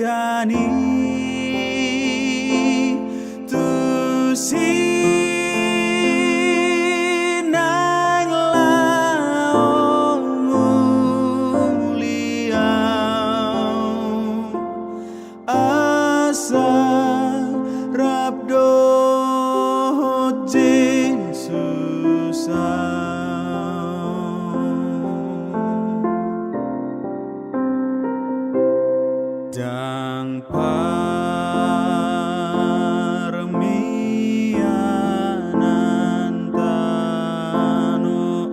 dani tu sinang lao mulia asa rabdo jin susah dang parmianan tanoon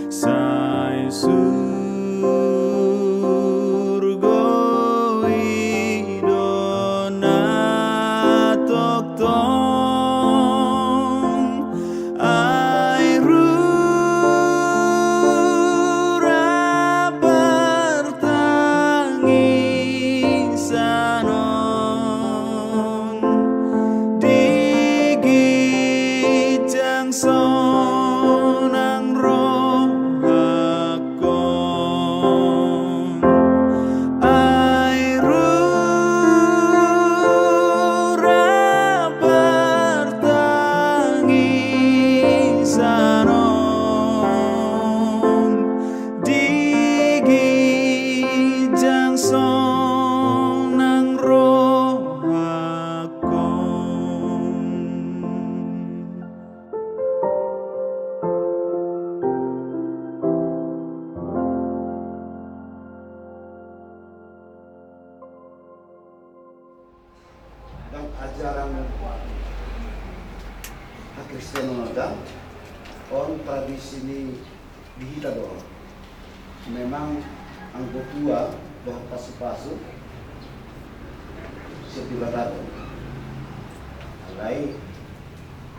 sai surgo idona toktong ai sonang rohakon ai rura bertangi sanon digi jang sonang rohakon. Dan ajaran Kristen ada on tradisi ini dihita doang. Memang anggota tua dah pasu-pasu sebelah tadi. Alai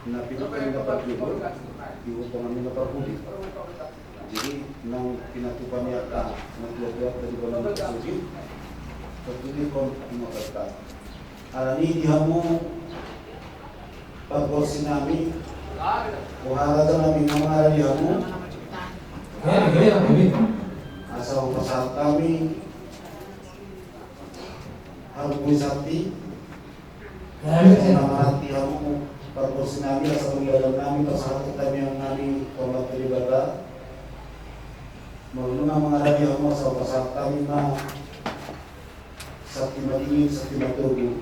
napi napi dapat libur dihukum kami dapat budi. Jadi nang pinatupan yata nang dua dari bulan suci tertulis konimokat. Alani dihamu pagkorsi nami kuharata nami namara dihamu asal pasal kami harus sakti namara dihamu pagkorsi nami asal mengialam nami pasal kami yang nami komat terlibat mengenai mengarah dihamu asal pasal kami na sakti madingin, sakti matugu.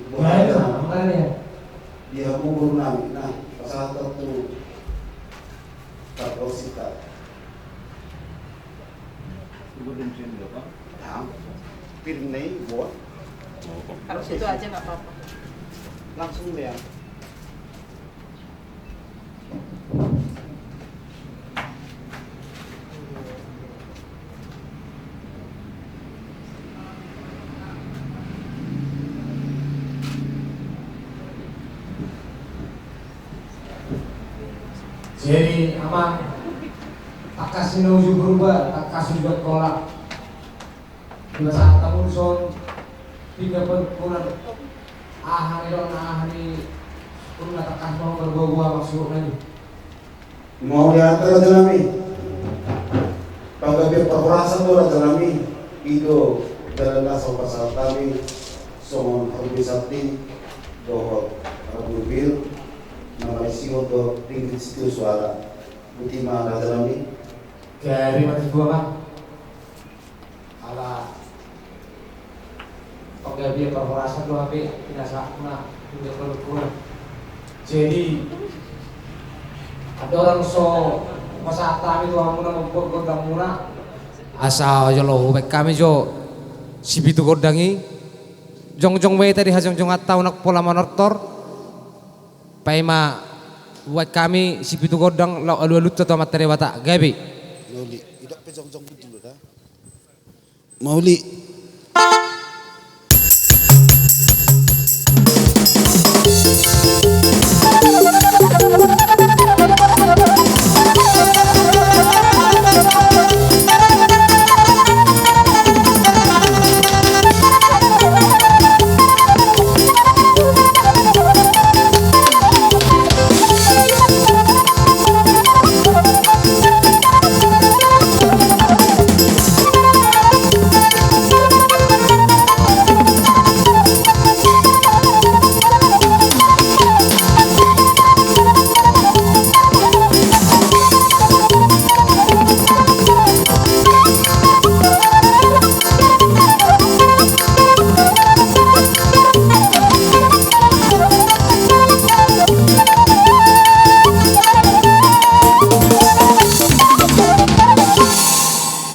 Dia mau berenang, nah pasal tertu terposita. Ibu dimsin berapa? Ya, piring nih buat. Harus itu aja nggak apa-apa. Langsung deh. Jadi ama tak kasih nuju berubah, tak kasih buat kolak. Dua saat tahun son 30 bulan ahari pun tak kasih mau bergua maksud lagi. Mau diantar aja nami. Paggabi perkurasan tuh aja nami. Itu dalam asal pasal kami somon harus sakti dohot Rabu Bir. Nama isi untuk tinggi situ suara Butima Rajalami Dari mati gua kan ala penggabian perhorasan doa be tidak sakna tidak perlu. Jadi ada orang so masa kami tuh amuna membuat godang muna asal jolo baik kami jo si bitu godangi jong we tadi hajong atau nak pola monotor Paima buat kami si pitu godang lalu atau materi bata gabi. Mauli, tidak pejong dulu dah. Mauli.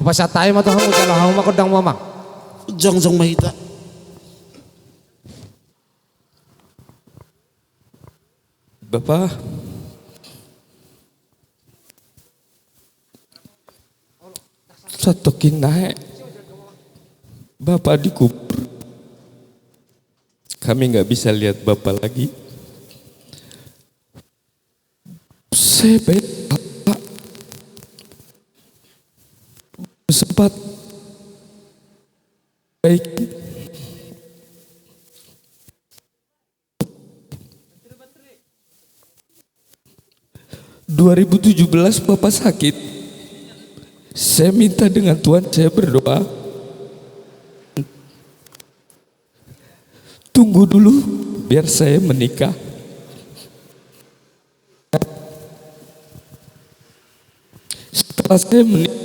Apa sa tayo mo to hamo jalo hamo makodang mama. Jong mahita. Bapak, satu naik, Bapak dikubur. Kami nggak bisa lihat Bapak lagi. Saya Bapak sempat baik. 2017 Bapak sakit. Saya minta dengan Tuhan, saya berdoa. Tunggu dulu biar saya menikah. Setelah saya menikah,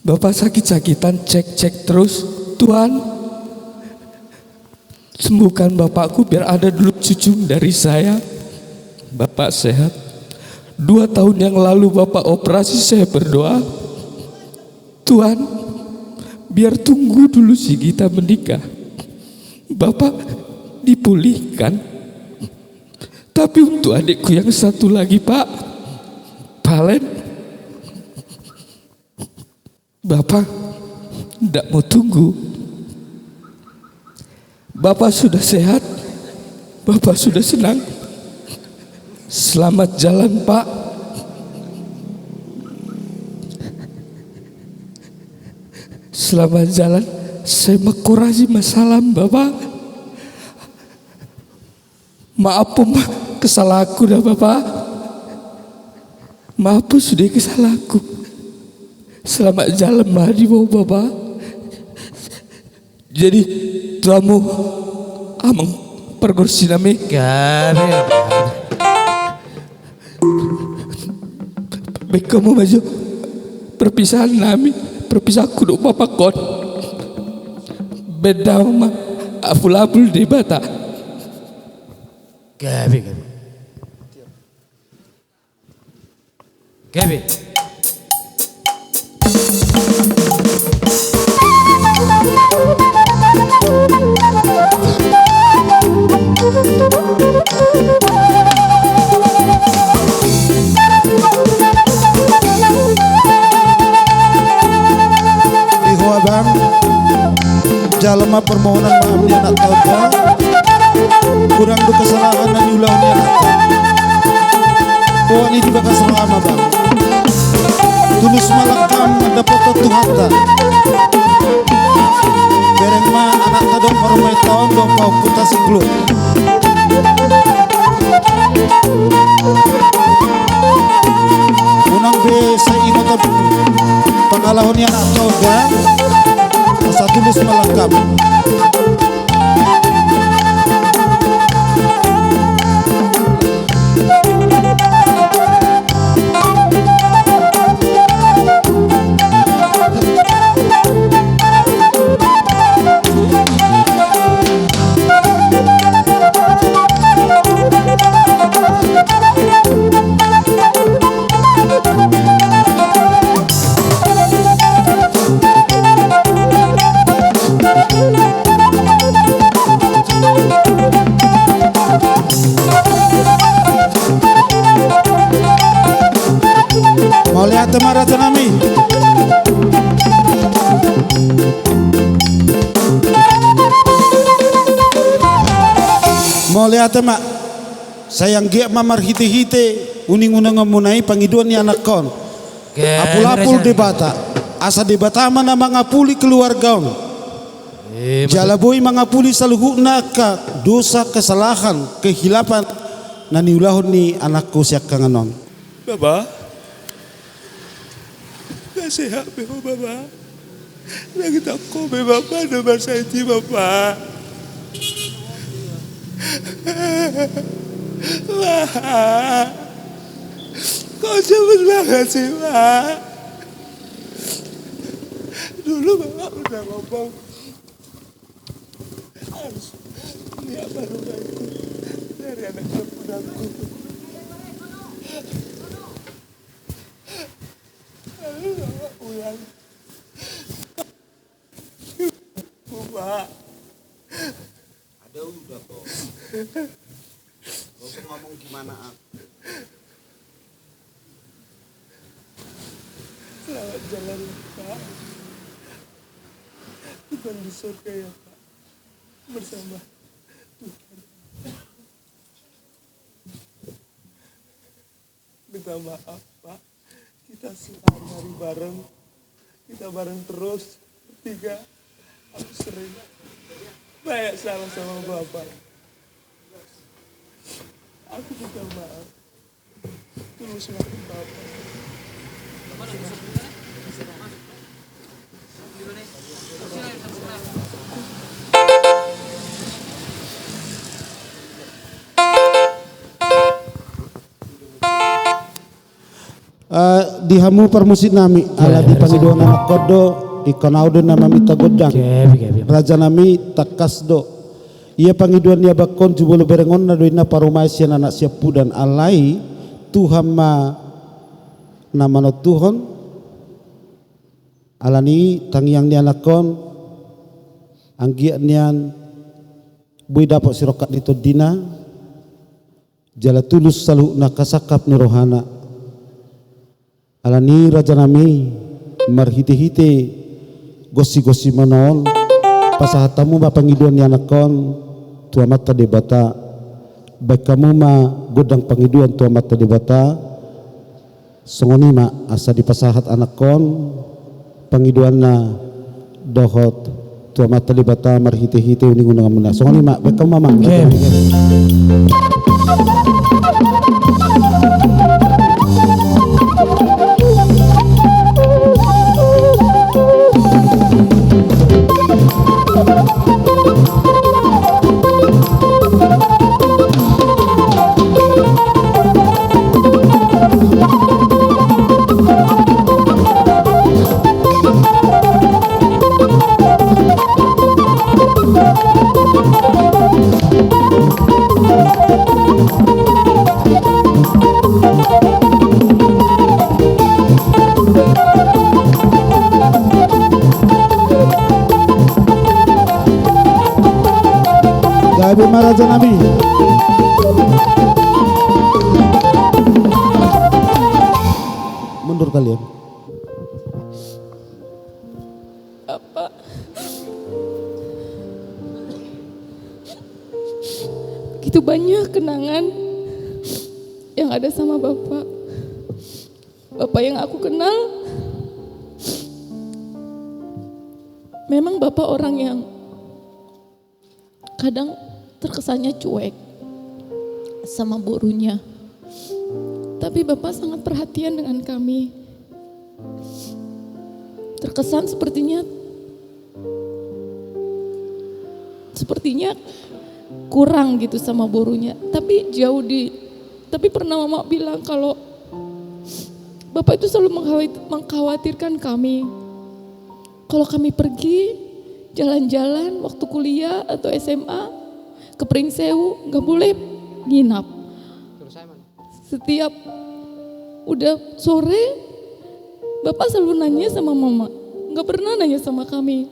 Bapak sakit-sakitan, cek terus. Tuhan, sembuhkan Bapakku biar ada dulu cucu dari saya. Bapak sehat. 2 tahun yang lalu Bapak operasi, saya berdoa, Tuhan, biar tunggu dulu si kita menikah. Bapak dipulihkan. Tapi untuk adikku yang satu lagi, Pak Palen, Bapak tidak mau tunggu. Bapak sudah sehat, Bapak sudah senang. Selamat jalan, Pak. Selamat jalan. Saya makurasi masalam, Bapak. Maaf kesalahanku dah, Bapak. Maaf sudah kesalahanku. Selamat jalan mari Bapak. Jadi tuamu amang pergursi nami. Baik kamu maju perpisahan nami, perpisahan kudu Bapak kon. Beda mah apul-apul di bata. Gabi. Bang, jalma permohonan maaf ni anak tahu bang, kurang du kesalahan dan diulang ni anak tahu. Oh ini juga kesalahan bang. Tulus malakam ada foto Tuhan tak. Bereng ma anak tadong hormai tahun dong kau putas keluar. Unang be sa inota pangalahan ni anak tahu bang. Masa tulus malakam. Mau lihat temara tanami. Mau lihat temak. Sayang giat mamar hite-hite uning unang ngamunai pangiduan ni anak kon. Apul-apul debata. Asa debata mana mangapuli keluarga. Jalaboy mangapuli saluhuna ka dosa kesalahan kehilapan naniulahon ni anakku siak kanganon. Bapak, gak sehat bebo Bapak. Lagi takut bebo Bapak nomor saya di Bapak. Wah, kok cepet banget sih Pak. Dulu Bapak udah ngomong harus ini apa rumahku dari anak kepunangku. Pulang. Pak. Ada udah kok. Kau tuh ngomong gimana aku? Selamat jalan Pak. Tuhan di surga ya Pak. Bersama Tuhan. Minta maaf Pak. Kita sehari-hari bareng. Kita bareng terus. Bertiga. Aku sering banyak salah sama Bapak. Aku minta maaf. Tulus maafin Bapak. Di hamu permusit nami ala di pangiduan anak kodo ikan audo nama mita godang raja nami takas do ia pangiduan dia bakon jubulu berengon na doina parumai sian anak siapu dan alai Tuhan ma nama no Tuhan alani tangiang ni anakon anggian nian bui dapat sirokat nito dina jala tulus salu nakasakap ni rohana alani raja nami marhite-hite gosi-gosi manon pasahatamu ba pangiduan ni anakon tua mata debata baik kamu ma godang pangiduan tua mata debata songoni ma asa di pasahat anakon pangiduan na dohot tua mata debata marhite-hite uning unang amuna songoni ma baik kamu mamang Gabi Maraja Nabi mundur kalian Bapak, begitu banyak kenangan yang ada sama Bapak. Bapak yang aku kenal, memang Bapak orang yang kadang terkesannya cuek sama borunya. Tapi Bapak sangat perhatian dengan kami. Terkesan sepertinya kurang gitu sama borunya. Tapi tapi pernah Mama bilang kalau Bapak itu selalu mengkhawatirkan kami. Kalau kami pergi jalan-jalan waktu kuliah atau SMA ke Pringsewu nggak boleh nginap. Setiap udah sore Bapak selalu nanya sama Mama, nggak pernah nanya sama kami.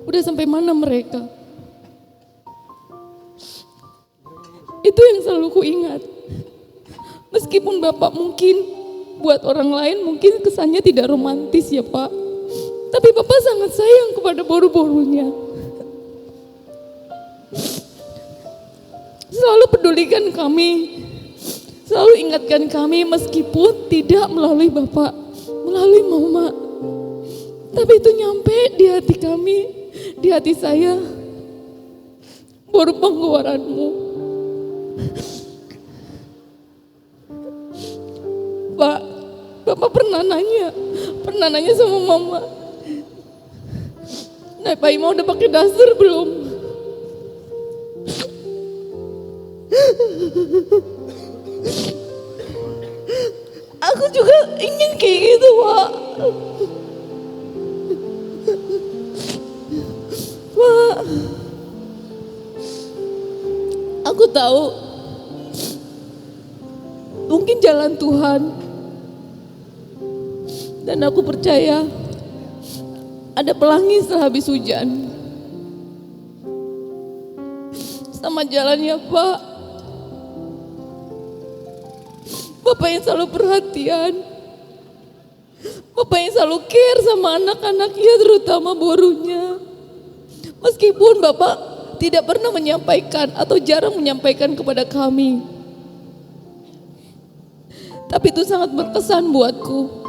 Udah sampai mana mereka? Itu yang selalu ku ingat. Meskipun Bapak mungkin buat orang lain mungkin kesannya tidak romantis ya Pak. Tapi Bapak sangat sayang kepada boru-borunya. Selalu pedulikan kami. Selalu ingatkan kami meskipun tidak melalui Bapak, melalui Mama. Tapi itu nyampe di hati kami, di hati saya. Boru pengeluaranmu. Pak, Bapak pernah nanya sama Mama. Nah, Pak Ima udah pakai dasar belum? Aku juga ingin kayak gitu, Pak. Pak, aku tahu mungkin jalan Tuhan Dan aku percaya ada pelangi setelah habis hujan. Sama jalannya Pak, Bapak yang selalu perhatian, Bapak yang selalu care sama anak-anaknya, terutama borunya. Meskipun Bapak tidak pernah menyampaikan atau jarang menyampaikan kepada kami, tapi itu sangat berkesan buatku.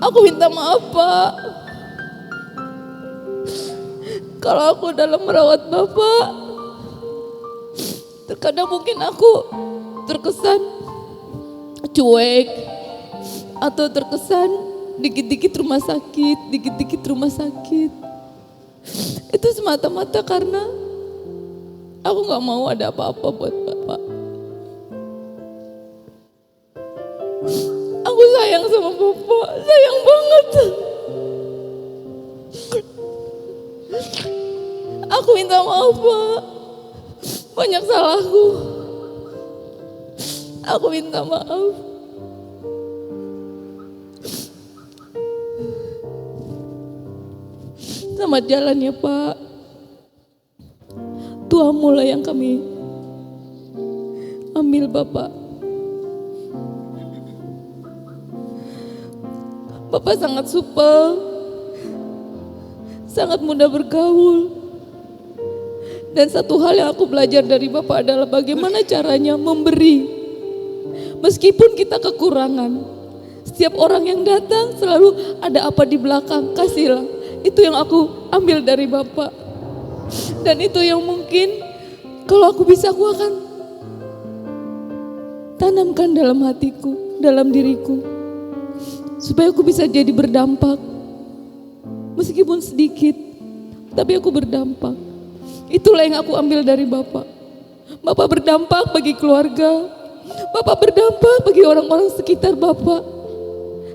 Aku minta maaf Pak, kalau aku dalam merawat Bapak, terkadang mungkin aku terkesan cuek atau terkesan dikit-dikit rumah sakit, dikit-dikit rumah sakit. Itu semata-mata karena aku gak mau ada apa-apa buat Bapak. Aku sayang sama Bapak, sayang banget. Aku minta maaf Pak, banyak salahku. Aku minta maaf. Selamat jalan ya Pak. Tuamu lah yang kami ambil Bapak. Bapak sangat supel, sangat mudah bergaul. Dan satu hal yang aku belajar dari Bapak adalah bagaimana caranya memberi. Meskipun kita kekurangan, setiap orang yang datang selalu ada apa di belakang, kasihlah. Itu yang aku ambil dari Bapak. Dan itu yang mungkin kalau aku bisa, aku akan tanamkan dalam hatiku, dalam diriku. Supaya aku bisa jadi berdampak. Meskipun sedikit, tapi aku berdampak. Itulah yang aku ambil dari Bapak. Bapak berdampak bagi keluarga. Bapak berdampak bagi orang-orang sekitar Bapak.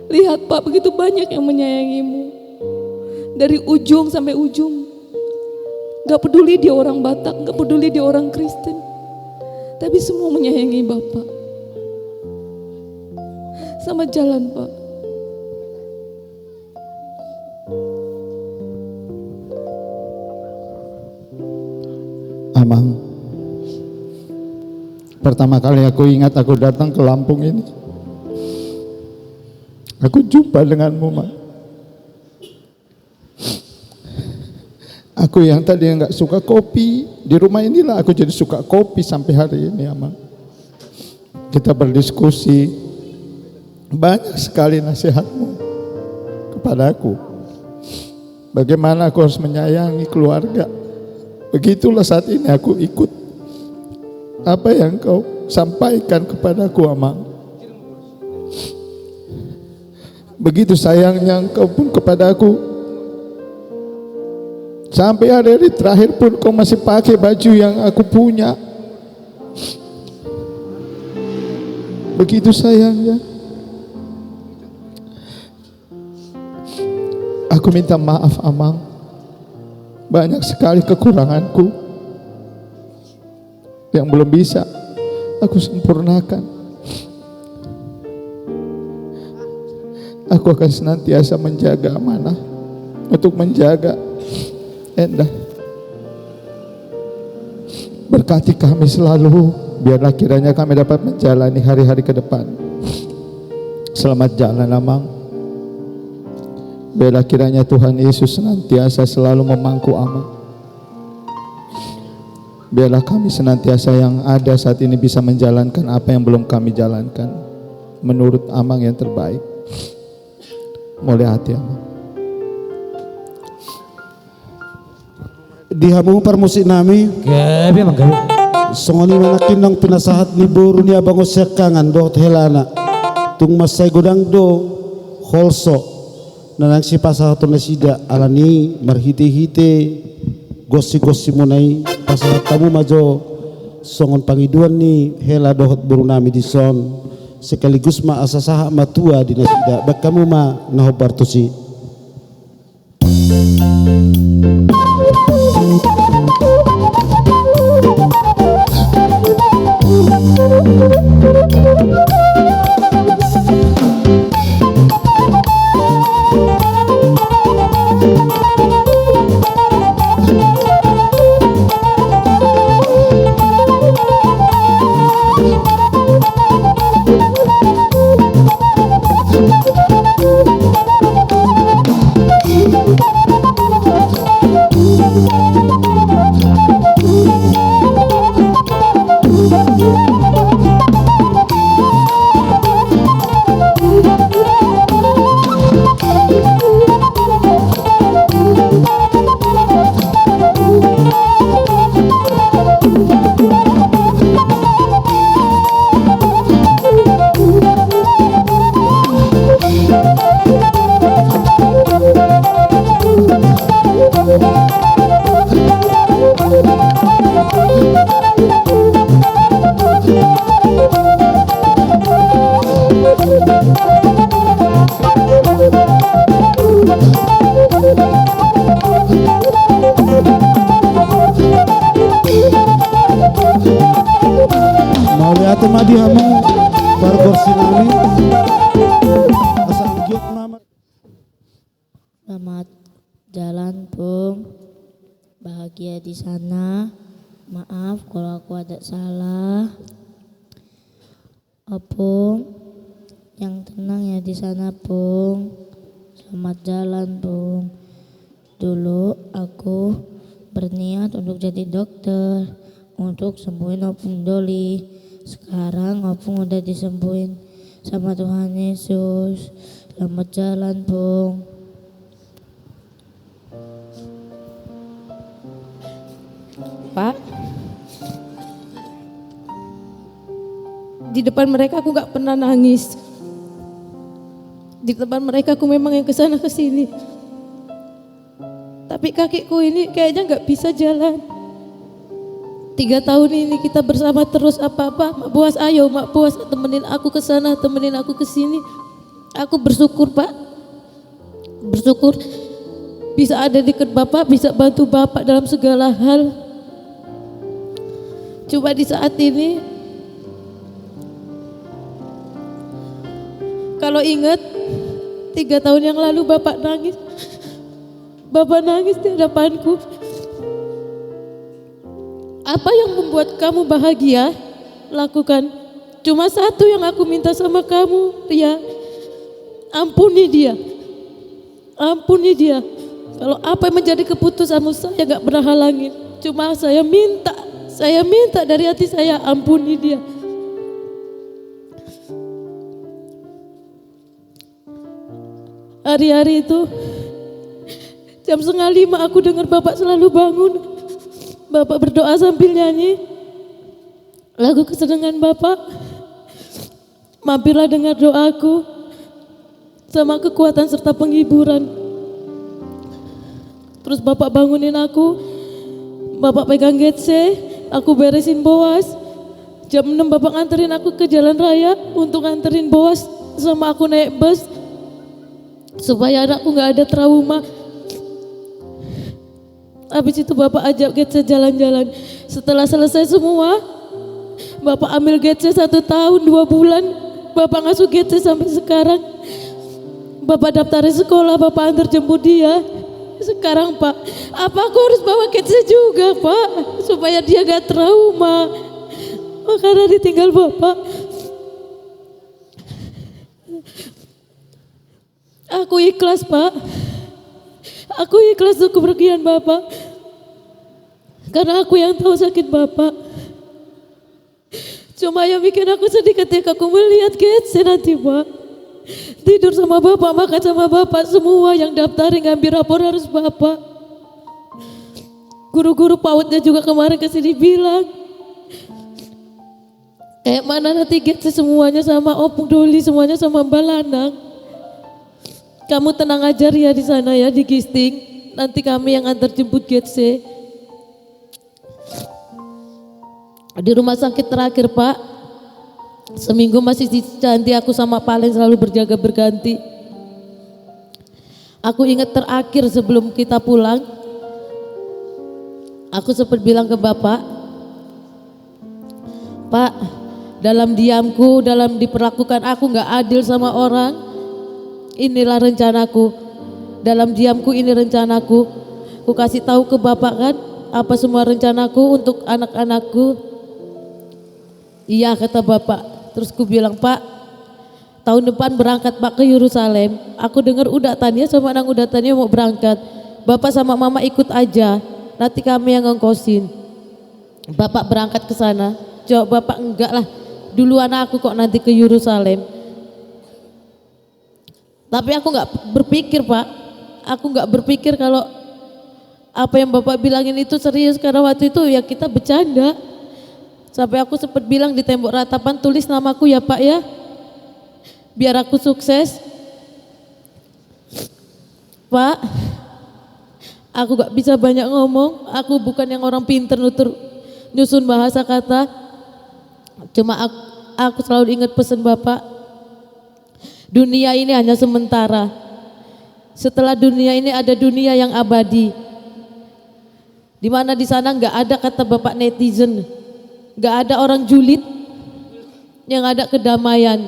Lihat Pak, begitu banyak yang menyayangimu. Dari ujung sampai ujung. Gak peduli dia orang Batak, gak peduli dia orang Kristen. Tapi semua menyayangi Bapak. Selamat jalan Pak. Amang, pertama kali aku ingat aku datang ke Lampung ini, aku jumpa denganmu, Mak. Aku yang tadi nggak suka kopi, di rumah inilah aku jadi suka kopi sampai hari ini, Amang. Kita berdiskusi, banyak sekali nasihatmu kepada aku. Bagaimana aku harus menyayangi keluarga. Begitulah saat ini aku ikut apa yang kau sampaikan kepadaku, Amang. Begitu sayangnya engkau pun kepadaku. Sampai hari terakhir pun kau masih pakai baju yang aku punya. Begitu sayangnya. Aku minta maaf, Amang. Banyak sekali kekuranganku yang belum bisa aku sempurnakan. Aku akan senantiasa menjaga amanah untuk menjaga Endah. Berkati kami selalu, biarlah kiranya kami dapat menjalani hari-hari ke depan. Selamat jalan, Amang. Biarlah kiranya Tuhan Yesus senantiasa selalu memangku Amang. Biarlah kami senantiasa yang ada saat ini bisa menjalankan apa yang belum kami jalankan menurut Amang yang terbaik. Mulai hati Amang. Dihamu permusik nami. Gabi Amang gabi. Songoni manakin ng pinasahat ni Buru niya bango siya kangan do helana. Tung masay godang do holso. Nanang si pasahat na sida alani marhite-hite gosi-gosi mo nay pasahat tamu majo songon pangiduan ni hela dohot buru nami di son sekaligus ma asasaha matua di nasida bakamu ma nahobartusi. Mau lihat madi hamu bargor sinali asal giok nama. Selamat jalan, Bung. Bahagia di sana. Maaf kalau aku ada salah. Bung, yang tenang ya di sana, Bung. Selamat jalan, Bung. Dulu aku berniat untuk jadi dokter, untuk sembuhin Opung Doli. Sekarang Opung udah disembuhin sama Tuhan Yesus. Selamat jalan, Bung. Pak, di depan mereka aku gak pernah nangis. Di depan mereka aku memang yang kesana kesini. Tapi kakiku ini kayaknya gak bisa jalan. 3 tahun ini kita bersama terus, apa-apa Mak Buas ayo, Mak Buas temenin aku ke sana, temenin aku ke sini. Aku bersyukur, Pak. Bersyukur bisa ada dekat Bapak, bisa bantu Bapak dalam segala hal. Coba di saat ini, kalau ingat 3 tahun yang lalu Bapak nangis. Bapak nangis di hadapanku. Apa yang membuat kamu bahagia? Lakukan. Cuma satu yang aku minta sama kamu, Ria. Ampuni dia. Ampuni dia. Kalau apa yang menjadi keputusanmu, saya gak pernah halangin. Cuma saya minta dari hati saya, ampuni dia. Hari-hari itu jam 4:30 aku dengar Bapak selalu bangun. Bapak berdoa sambil nyanyi lagu kesenangan Bapak. Mampirlah dengar doaku sama kekuatan serta penghiburan. Terus Bapak bangunin aku, Bapak pegang getse, aku beresin Boas. Jam 6 Bapak nganterin aku ke jalan raya untuk nganterin Boas sama aku naik bus. Supaya anakku gak ada trauma. Habis itu Bapak ajak Getse jalan-jalan. Setelah selesai semua, Bapak ambil Getse 1 tahun 2 bulan. Bapak ngasuh Getse sampai sekarang. Bapak daftarin sekolah, Bapak antar jemput dia. Sekarang Pak, apa aku harus bawa Getse juga Pak? Supaya dia gak trauma. Karena ditinggal Bapak. Aku ikhlas Pak. Aku ikhlas untuk kepergian Bapak. Karena aku yang tahu sakit Bapak. Cuma yang bikin aku sedih ketika aku melihat Getse nanti Pak. Tidur sama Bapak, makan sama Bapak. Semua yang daftarin ngambil rapor harus Bapak. Guru-guru PAUD-nya juga kemarin kesini bilang, kayak mana nanti Getse semuanya sama Opung Doli, semuanya sama Mbak Lanang. Kamu tenang aja Ria di sana ya, di Gisting. Nanti kami yang antar jemput Getse. Di rumah sakit terakhir Pak, seminggu masih di Candi, aku sama Palen selalu berjaga berganti. Aku ingat terakhir sebelum kita pulang, aku sempat bilang ke Bapak, Pak, dalam diamku, dalam diperlakukan aku gak adil sama orang. Inilah rencanaku, dalam diamku ini rencanaku. Ku kasih tahu ke Bapak kan, apa semua rencanaku untuk anak-anakku. Iya kata Bapak. Terus ku bilang, Pak, tahun depan berangkat Pak ke Yerusalem. Aku dengar Uda Tania sama anak Uda Tania mau berangkat. Bapak sama Mama ikut aja, nanti kami yang ngongkosin. Bapak berangkat ke sana. Jawab Bapak, enggak lah, duluan aku kok nanti ke Yerusalem. Tapi aku gak berpikir Pak, aku gak berpikir kalau apa yang Bapak bilangin itu serius. Karena waktu itu ya kita bercanda. Sampai aku sempat bilang di tembok ratapan, tulis namaku ya Pak ya, biar aku sukses. Pak, aku gak bisa banyak ngomong, aku bukan yang orang pinter nyusun bahasa kata. Cuma aku selalu ingat pesan Bapak, Dunia ini hanya sementara. Setelah dunia ini ada dunia yang abadi. Di mana di sana nggak ada kata bapak netizen, nggak ada orang julid, yang ada kedamaian.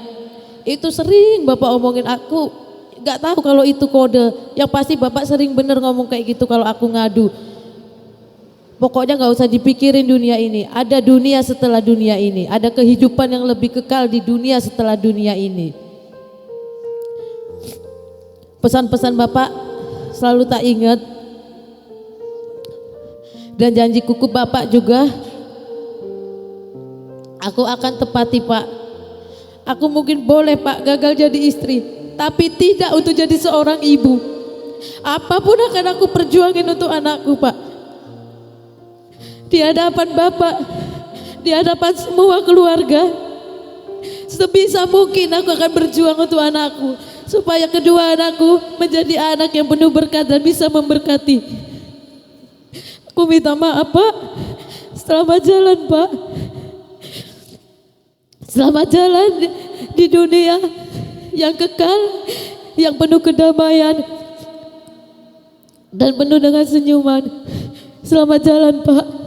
Itu sering bapak omongin, aku nggak tahu kalau itu kode. Yang pasti bapak sering bener ngomong kayak gitu kalau aku ngadu. Pokoknya nggak usah dipikirin dunia ini. Ada dunia setelah dunia ini. Ada kehidupan yang lebih kekal di dunia setelah dunia ini. Pesan-pesan bapak selalu tak ingat. Dan janji kuku bapak juga aku akan tepati pak. Aku mungkin boleh pak gagal jadi istri, tapi tidak untuk jadi seorang ibu. Apapun akan aku perjuangin untuk anakku pak. Di hadapan bapak, di hadapan semua keluarga, sebisa mungkin aku akan berjuang untuk anakku, supaya kedua anakku menjadi anak yang penuh berkat dan bisa memberkati. Aku minta maaf pak, selamat jalan pak. Selamat jalan di dunia yang kekal, yang penuh kedamaian dan penuh dengan senyuman. Selamat jalan pak.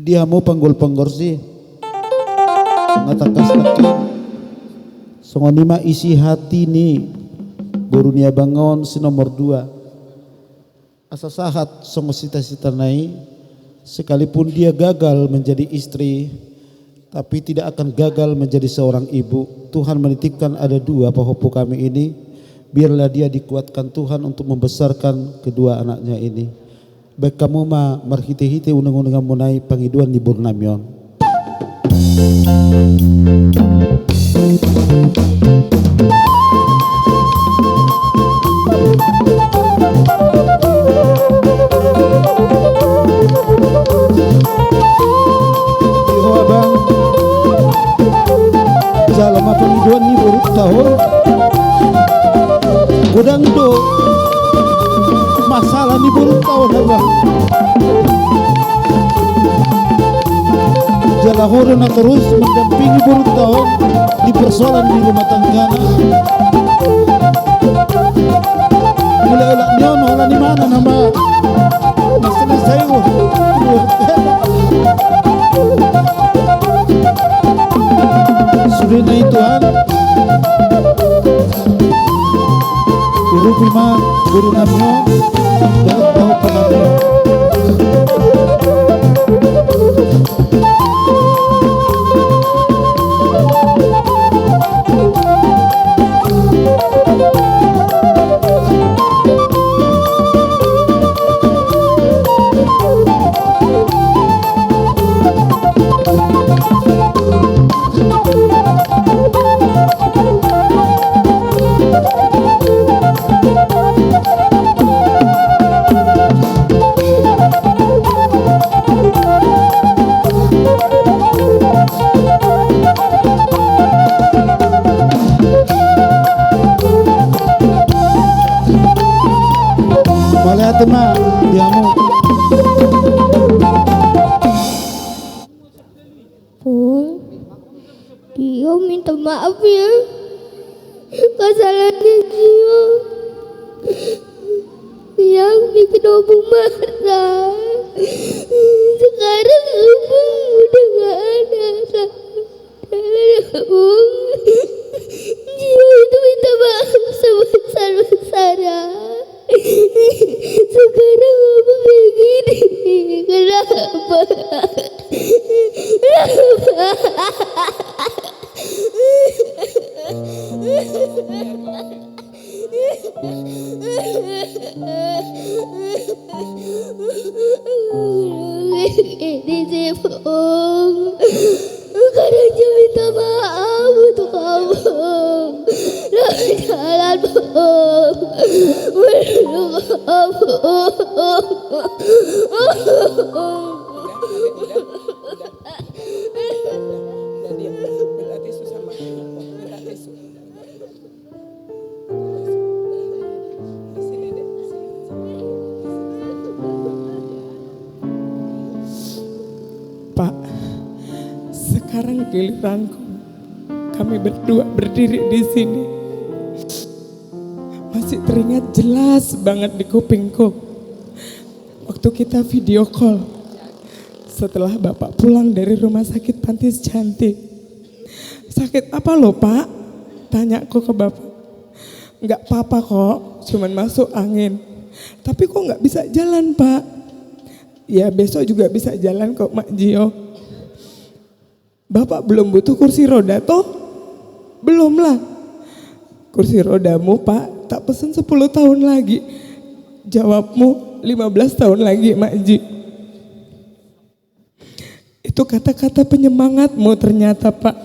Dia mau panggul-panggul sih ngatakas takin songonima isi hati nih Borunia bangun si nomor 2 asa sahat songo sita-sita naik, sekalipun dia gagal menjadi istri tapi tidak akan gagal menjadi seorang ibu. Tuhan menitipkan ada 2 pahopo kami ini, biarlah dia dikuatkan Tuhan untuk membesarkan kedua anaknya ini. Baik kamu ma marhite-hite unang-unang munai pangiduan di Burnamion. Iho abang jalan ma pangiduan ni baru tahun godang do masalah ni baru tahun abang Jalahoro na terus mendampingi baru tahun di persoalan di rumah tangga. Mulai ulah nyon olah di mana nama masalah saya sudah naik Tuhan guru prima guru namyo dan tahu penamyo. Ma, diamu. Pung, dia minta maaf ya. Kesalahannya dia yang bikin Obung marah. Sekarang Obung udah gak ada. Obung, dia itu minta maaf sebesar-besarnya. Sekarang apa kayak gini? Kenapa? Ini sih Bung, karena dia minta maaf untuk kamu. Jalan Bung, menurut kamu. Pak, sekarang giliranku kami berdua berdiri di sini. Masih teringat jelas banget di kupingku. Waktu kita video call. Setelah Bapak pulang dari rumah sakit Panti Cantik. Sakit apa loh Pak? Tanyaku ke Bapak. Enggak apa-apa kok, cuman masuk angin. Tapi kok enggak bisa jalan Pak? Ya besok juga bisa jalan kok Mak Gio. Bapak belum butuh kursi roda toh? Belum lah. Kursi rodamu Pak, tak pesen 10 tahun lagi. Jawabmu 15 tahun lagi Mak Ji. Itu kata-kata penyemangatmu ternyata Pak.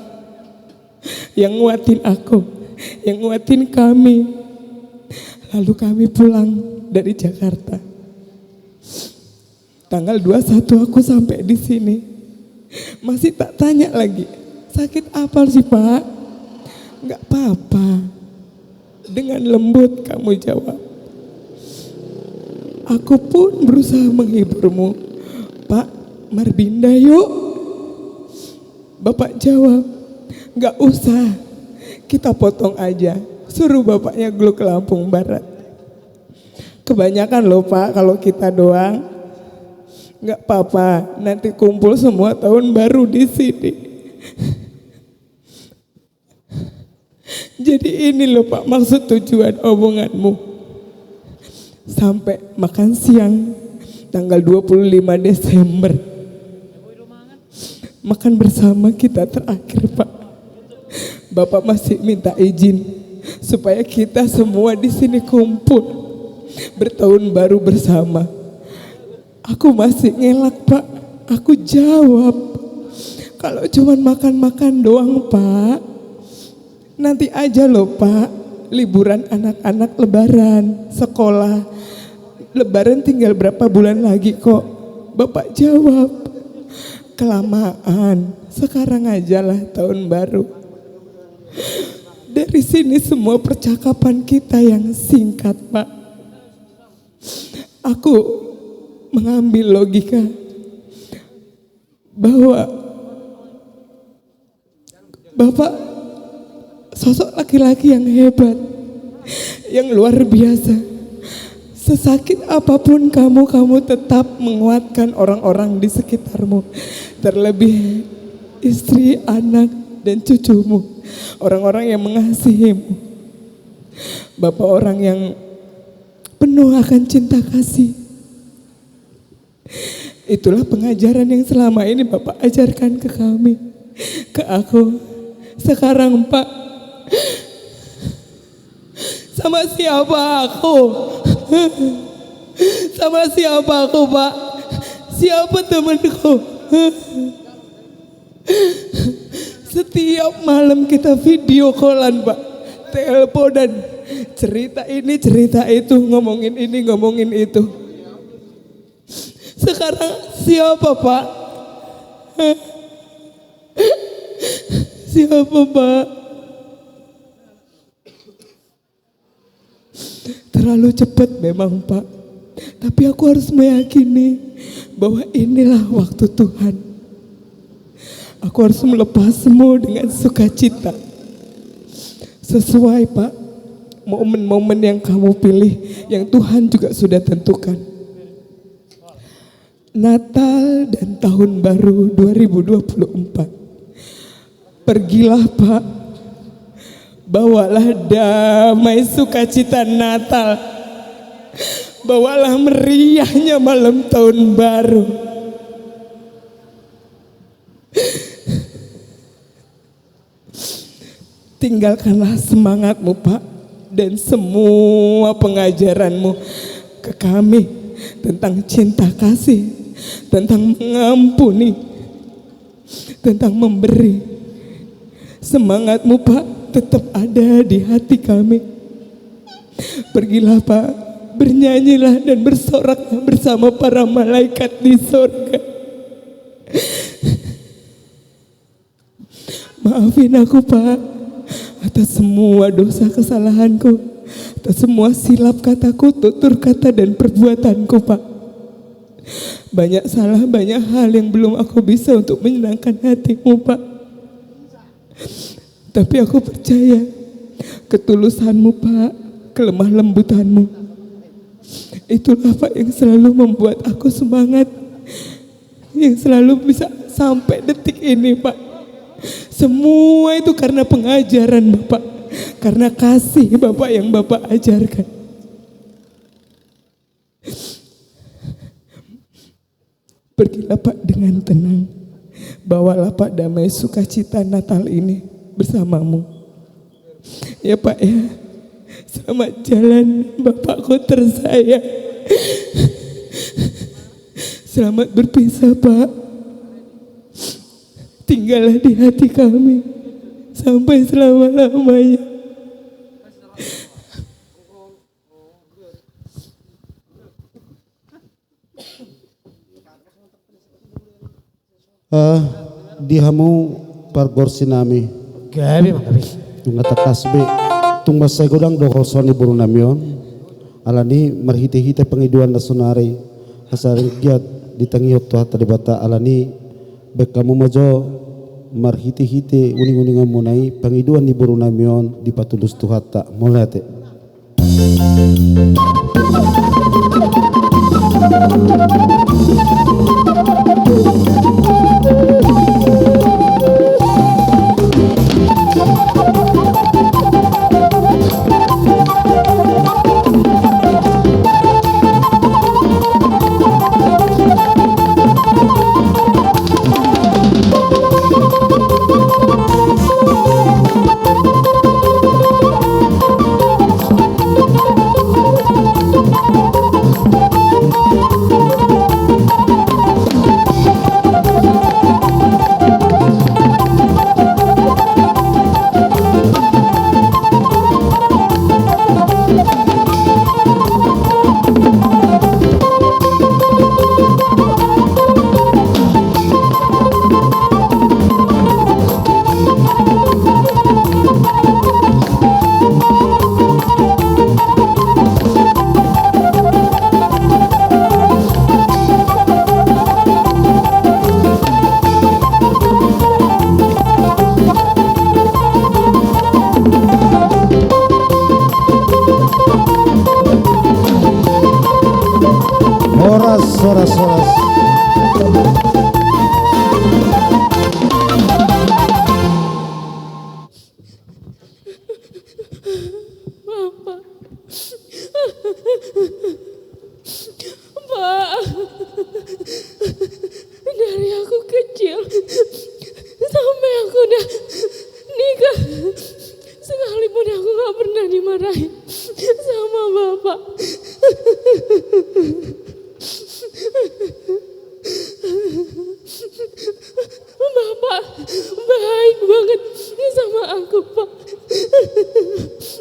Yang nguatin aku, yang nguatin kami. Lalu kami pulang dari Jakarta. Tanggal 21 aku sampai di sini. Masih tak tanya lagi, sakit apa sih Pak? Enggak apa-apa. Dengan lembut kamu jawab. Aku pun berusaha menghiburmu. Pak, Marbinda yuk. Bapak jawab, enggak usah. Kita potong aja. Suruh bapaknya gelu ke Lampung Barat. Kebanyakan loh Pak kalau kita doang. Enggak apa-apa, nanti kumpul semua tahun baru di sini. Jadi ini loh Pak maksud tujuan omonganmu. Sampai makan siang tanggal 25 Desember. Makan bersama kita terakhir Pak. Bapak masih minta izin supaya kita semua di sini kumpul bertahun baru bersama. Aku masih ngelak Pak. Aku jawab, kalau cuman makan-makan doang Pak, nanti aja loh Pak. Liburan anak-anak lebaran, sekolah. Lebaran tinggal berapa bulan lagi kok. Bapak jawab, kelamaan. Sekarang aja lah tahun baru. Dari sini semua percakapan kita yang singkat Pak. Aku mengambil logika bahwa Bapak sosok laki-laki yang hebat, yang luar biasa. Sesakit apapun kamu tetap menguatkan orang-orang di sekitarmu. Terlebih istri, anak, dan cucumu. Orang-orang yang mengasihimu. Bapak orang yang penuh akan cinta kasih. Itulah pengajaran yang selama ini Bapak ajarkan ke kami, ke aku. Sekarang Pak, sama siapa aku? Sama siapa aku Pak? Siapa temanku? Setiap malam kita video callan Pak, teleponan, cerita ini cerita itu, ngomongin ini ngomongin itu. Sekarang siapa Pak? Siapa Pak? Terlalu cepat memang Pak. Tapi aku harus meyakini bahwa inilah waktu Tuhan. Aku harus melepasmu dengan sukacita. Sesuai Pak, momen-momen yang kamu pilih, yang Tuhan juga sudah tentukan. Natal dan Tahun Baru 2024. Pergilah Pak, bawalah damai sukacita Natal, bawalah meriahnya malam Tahun Baru. Tinggalkanlah semangatmu Pak, dan semua pengajaranmu ke kami tentang cinta kasih, tentang mengampuni, tentang memberi. Semangatmu Pak tetap ada di hati kami. Pergilah Pak, bernyanyilah dan bersoraklah bersama para malaikat di surga. Maafin aku Pak atas semua dosa kesalahanku, atas semua silap kataku, tutur kata dan perbuatanku Pak. Banyak salah, banyak hal yang belum aku bisa untuk menyenangkan hatimu Pak. Tapi aku percaya ketulusanmu Pak, kelemah lembutanmu. Itulah Pak yang selalu membuat aku semangat, yang selalu bisa sampai detik ini Pak. Semua itu karena pengajaran Bapak, karena kasih Bapak yang Bapak ajarkan. Pergilah Pak dengan tenang, bawalah Pak damai sukacita Natal ini bersamamu. Ya Pak ya, selamat jalan Bapakku tersayang. Selamat berpisah Pak. Tinggallah di hati kami sampai selama-lamanya. Dihamu parborsi nami. Gabi makabi. Ngata kasbe. Tung masay godang dohor soni buru namion. Alani marhite-hite pengiduan na sunari. Hasaring kiat ditangiyot tuha tadibata alani bek kamu majo marhite-hite uning-uningan munai pengiduan ni buru namion di patulus tuhata molete. Horas. Bapak. Pak. Dari aku kecil sampai aku udah nikah, sekalipun aku gak pernah dimarahin sama Bapak. Bapak baik banget sama aku Pak.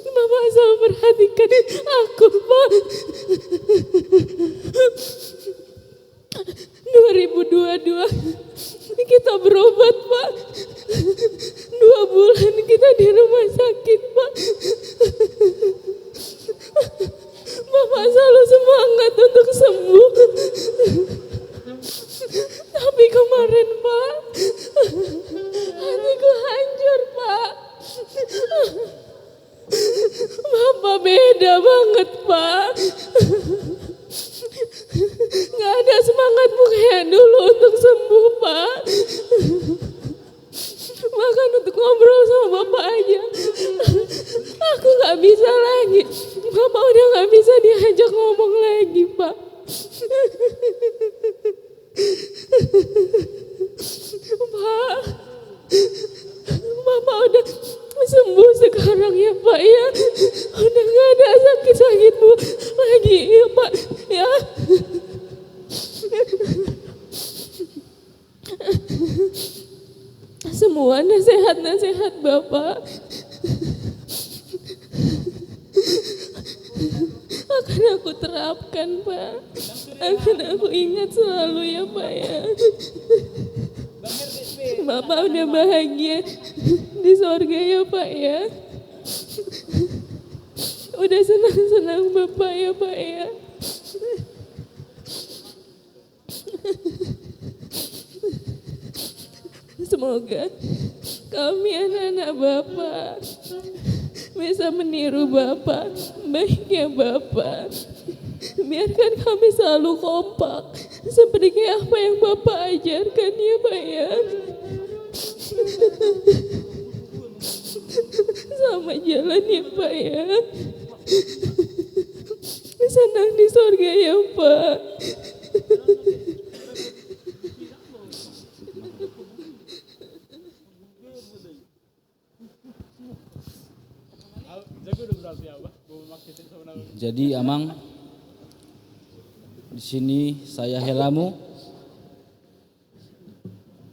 Bapak selalu perhatikan aku Pak. 2022 kita berobat Pak. 2 bulan kita di rumah sakit Pak. Bapak selalu semangat untuk sembuh. Tapi kemarin Pak, hatiku hancur Pak. Bapak beda banget Pak. Gak ada semangatmu kayak dulu untuk sembuh Pak. Bahkan untuk ngobrol sama Bapak aja aku gak bisa lagi. Bapak udah gak bisa diajak ngomong lagi Pak. Pak, Bapak udah sembuh sekarang ya Pak ya. Udah gak ada sakit-sakitmu lagi ya Pak ya. Semua nasihat-nasihat Bapak akan aku terapkan Pak. Akan aku ingat selalu ya Pak ya. Bapak udah bahagia di sorga ya Pak ya. Udah senang-senang Bapak ya Pak ya. Semoga Kami anak-anak Bapak bisa meniru Bapak, baiknya Bapak. Biarkan kami selalu kompak seperti apa yang Bapak ajarkan ya Pak ya. Sama jalan ya Pak ya. Senang di surga ya Pak. Jadi Amang, di sini saya Helamu.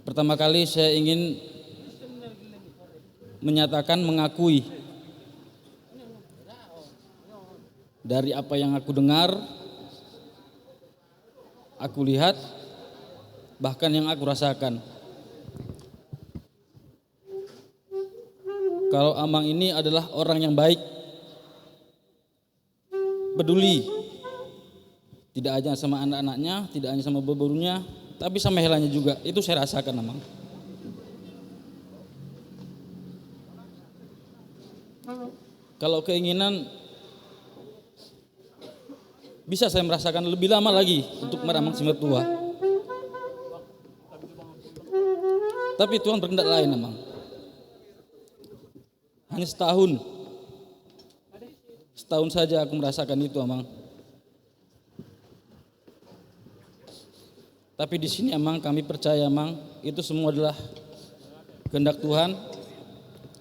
Pertama kali saya ingin menyatakan, mengakui dari apa yang aku dengar, aku lihat, bahkan yang aku rasakan. Kalau Amang ini adalah orang yang baik, peduli, tidak hanya sama anak-anaknya, tidak hanya sama beburunya, tapi sama Helanya juga. Itu saya rasakan Amang. Kalau keinginan, bisa saya merasakan lebih lama lagi untuk meramang si mertua. Tapi Tuhan berkehendak lain Amang. Hanya setahun saja aku merasakan itu Amang. Tapi di sini Amang, kami percaya Amang, itu semua adalah kehendak Tuhan,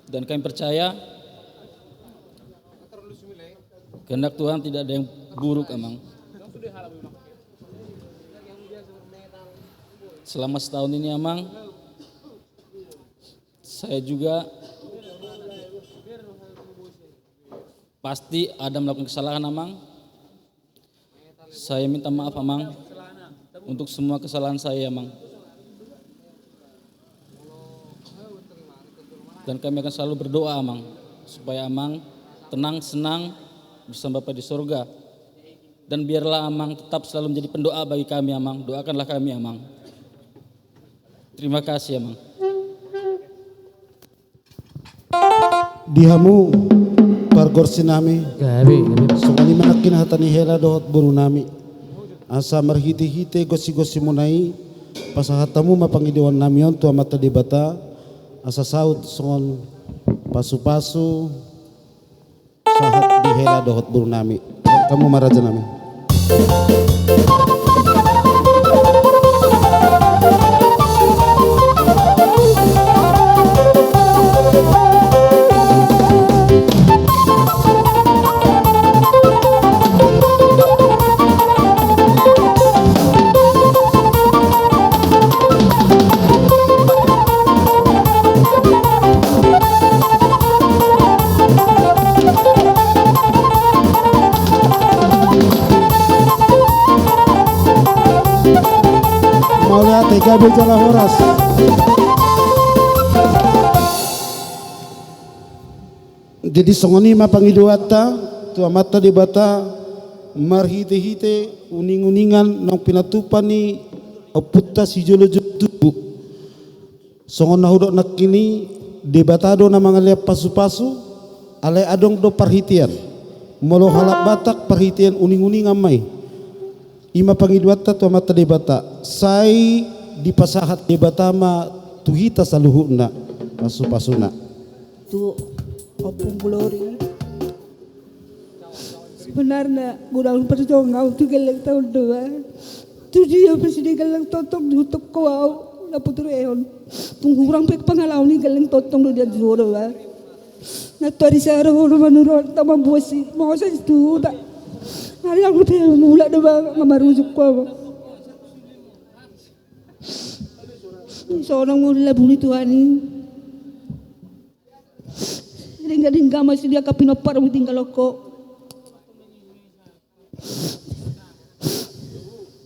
dan kami percaya kehendak Tuhan tidak ada yang buruk Amang. Selama setahun ini Amang, saya juga pasti ada melakukan kesalahan Amang. Saya minta maaf Amang untuk semua kesalahan saya Amang. Dan kami akan selalu berdoa Amang, supaya Amang tenang, senang bersama Bapa di surga. Dan biarlah Amang tetap selalu menjadi pendoa bagi kami Amang. Doakanlah kami Amang. Terima kasih Amang. Dihamu pargorsi nami sungani manakin hatani hela dohot buru nami asa marhiti-hiti gosi-gosi munai pasahatamu mapangidiwan namion tua mata di bata asa saut songon pasu-pasu sahat di hela dohot buru nami. Kamu maraja nami. Gabi Jala Horas. Jadi songoni mapangiduata tua mata di bata marhite-hite uning-uningan nang pinatupan ni oputta si jolo-jolo songon nahudok nakini debatado na mga liap pasu-pasu alay adong do parhitian molo halap batak parhitian uning-uningan may ima pangiduata tua mata di bata sai di pasahat di batama tuhita saluhuna pasu-pasuna tu opung bulori sebenarnya gudang perjuangan tu geleng tahun 2 tu dia presiden geleng totong tutup kau na putur eon tunghurang pek pangalaw ni geleng totong dia juro wa na tori saro hono manuro tama buasi mo sa tu tak hari aku pe mula doba ngamarujuk ko seorang mula buni Tuhan ini ringga masih dia kapinopar tinggal loko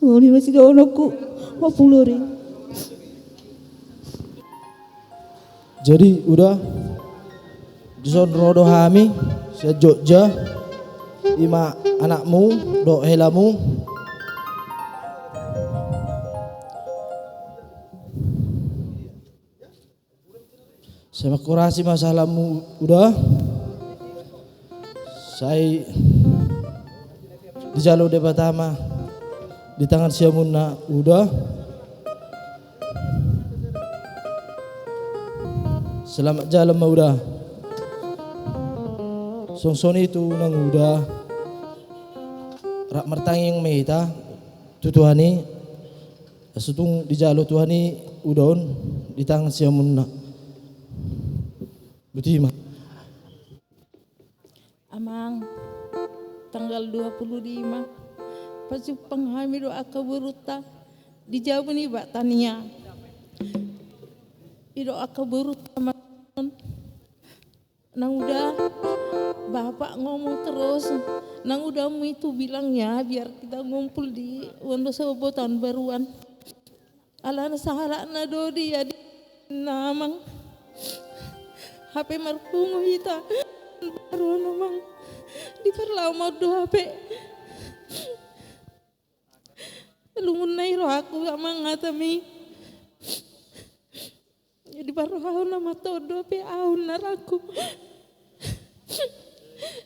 oh ini masih dia onokku mau puluri. Jadi udah dison rodo hami saya Jogja ima anakmu do helamu Saya kurasi masalahmu udah. Saya di jalur de pertama di tangan Siamuna udah. Selamat jalan mah udah. Songson itu nang udah. Rak mertanging meta tu Tuhani. Sutung di jalur Tuhani udon di tangan Siamuna. Betul mah. Amang tanggal 25 pasti penghamil doa keburuta dijawab nih Mbak Tania. Doa keburuta nang udah Bapak ngomong terus, nang udah itu bilangnya biar kita ngumpul di Wonosobo tahun baruan. Alana sahalakna dodi ya di namang HP marpungu hita baru namang di perlau mau do HP. Lungun nai roh aku amang ngatami. Jadi baru hau nama todo pe au naraku.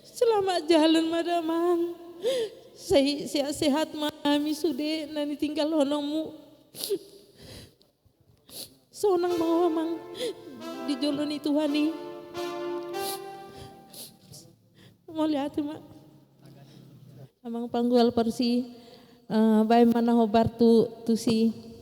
Selamat jalan madamang. Saya sehat mami sude nani tinggal honomu. Sonang mau amang di joloni Tuhani. Mau lihat mak. Amang panggul persi bae mana hobar tu si.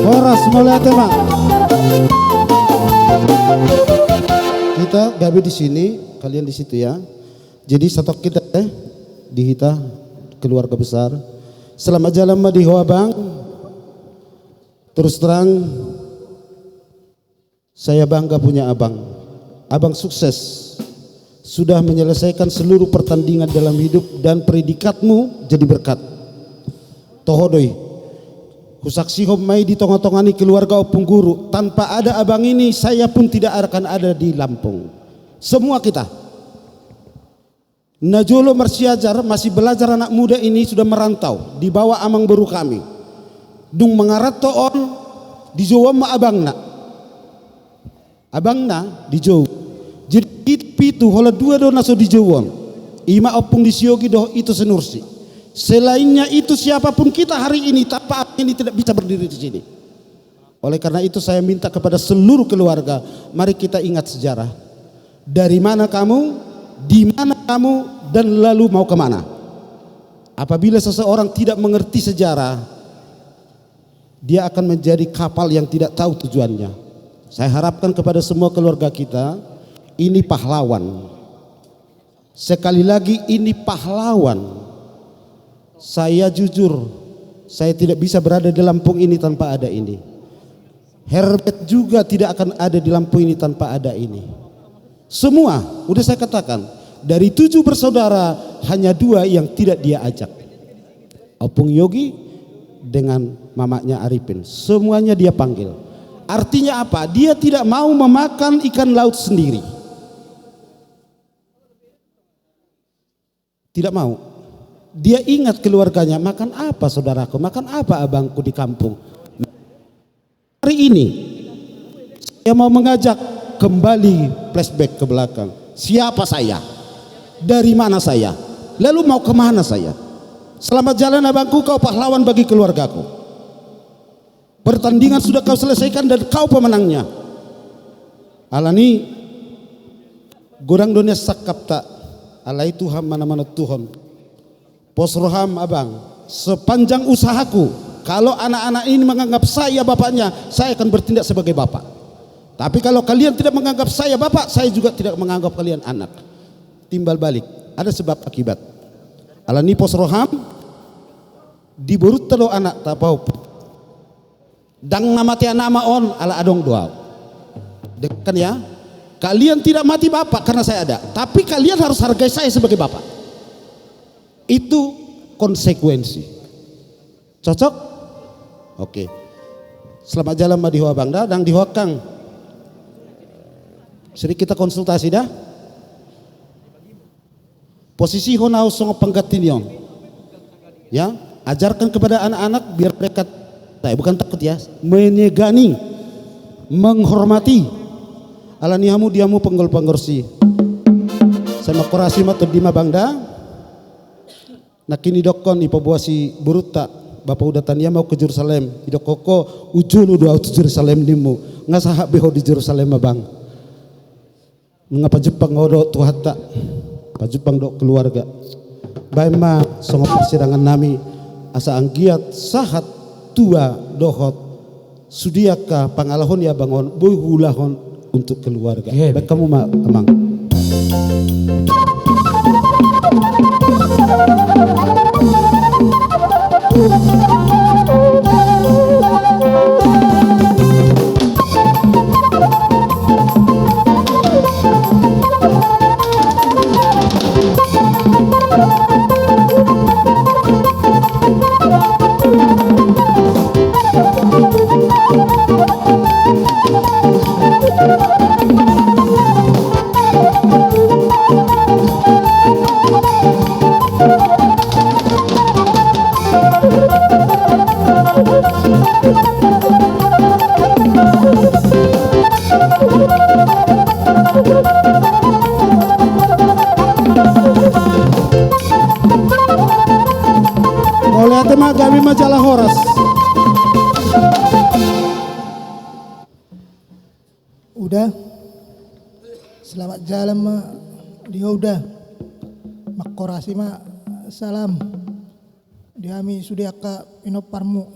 Horas mulai tema. Kita Gabi di sini, kalian di situ ya. Jadi satu kita di Hita keluarga besar. Selamat jalan mah di Hoabang. Terus terang saya bangga punya abang. Abang sukses. Sudah menyelesaikan seluruh pertandingan dalam hidup dan predikatmu jadi berkat. Tohodoi. Kusaksi homai di tongah-tongani keluarga opung guru. Tanpa ada abang ini saya pun tidak akan ada di Lampung. Semua kita. Najolo Marsiajar masih belajar anak muda ini sudah merantau. Di bawah amang baru kami. Dung mengarat on di Jawa ma abangna. Abangna di Jawa. Jadi pitu hola dua do naso di Jawa. Ima opung di siogi do itu senursi. Selainnya itu siapapun kita hari ini tanpa ini tidak bisa berdiri di sini. Oleh karena itu saya minta kepada seluruh keluarga, mari kita ingat sejarah. Dari mana kamu, di mana kamu, dan lalu mau kemana. Apabila seseorang tidak mengerti sejarah, dia akan menjadi kapal yang tidak tahu tujuannya. Saya harapkan kepada semua keluarga kita, ini pahlawan. Sekali lagi ini pahlawan. Saya jujur, saya tidak bisa berada di Lampung ini tanpa ada ini. Herbert juga tidak akan ada di Lampung ini tanpa ada ini. Semua, udah saya katakan, dari 7 bersaudara hanya 2 yang tidak dia ajak. Opung Yogi dengan mamanya Arifin, semuanya dia panggil. Artinya apa? Dia tidak mau memakan ikan laut sendiri. Tidak mau. Dia ingat keluarganya, makan apa saudaraku, makan apa abangku di kampung. Hari ini saya mau mengajak kembali flashback ke belakang. Siapa saya? Dari mana saya? Lalu mau kemana saya? Selamat jalan abangku, kau pahlawan bagi keluargaku. Pertandingan sudah kau selesaikan dan kau pemenangnya. Alani gorang dunia sakap tak alai Tuhan mana-mana Tuhan. Posroham abang, sepanjang usahaku Kalau anak-anak ini menganggap saya bapaknya, saya akan bertindak sebagai bapak. Tapi kalau kalian tidak menganggap saya bapak, saya juga tidak menganggap kalian anak. Timbal balik, ada sebab akibat. Ala nipos roham diburut telo anak tapau. Dang nama tia nama on ala adong doa. Dekan ya. Kalian tidak mati bapak karena saya ada, tapi kalian harus hargai saya sebagai bapak. Itu konsekuensi. Cocok? Oke. Selamat jalan ma dihoa bangda dan dihoa kang. Sedikit kita konsultasi dah. Posisi honau songo panggatinion. Ya, ajarkan kepada anak-anak biar mereka bukan takut ya, menyegani, menghormati. Alani hamu diamu penggol-penggorsi. Sama korasi matu dima bangda. Nakini dokon ipobuasi buruta. Bapak udah tanya mau ke Jerusalem. Idok koko ujul udah ke Jerusalem dimu. Ngasahak beho di Jerusalem bang. Mengapa Jepang odo tuhata. Pak Jepang dok keluarga. Baima songo persidangan nami. Asa anggiat sahat tua dohot. Sudiaka pangalahon ya bangon. Boy hulahon. Untuk keluarga. Baik kamu Amang. Kami majalah Horas. Udah. Selamat jalan mak. Dia udah. Makorasi mak. Salam. Diami sudah ka inoparmu.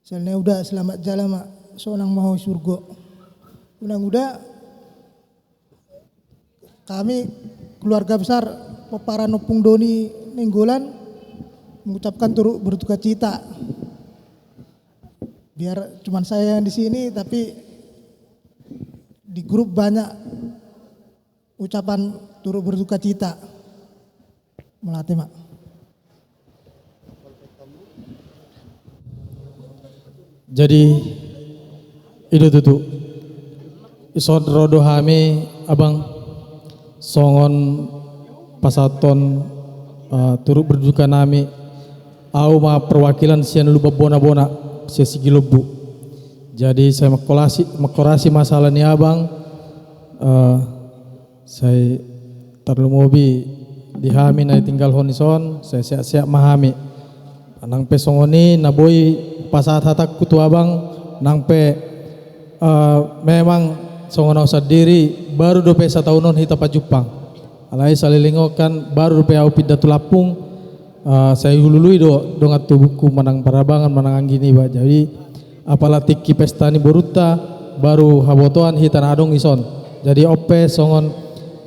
Selnya udah selamat jalan mak. Seorang mau surga. Udah. Kami keluarga besar Pepara Nopung Doni Nenggolan mengucapkan turut berduka cita. Biar cuman saya yang di sini, tapi di grup banyak ucapan turut berduka cita. Melatih mak. Jadi itu tuh isod rodo hami abang songon pasaton turut berduka nami. Au ma perwakilan sian lupa bona-bona sia sigilobu. Jadi saya makorasi masalah ni abang. Saya terlumobi dihami na tinggal honison. Saya siap-siap mahami. Nang pe songoni naboi pasat hatak kutu abang. Nang pe memang songon usah diri baru 21 tahunon hita pa Jepang. Alai salilingokan baru pe au pidatu lapung. Saya hulului dong atu buku manang parabangan manang gini ba. Jadi apalah tiki pesta ni boruta baru habotoan hitan adong ison. Jadi ope songon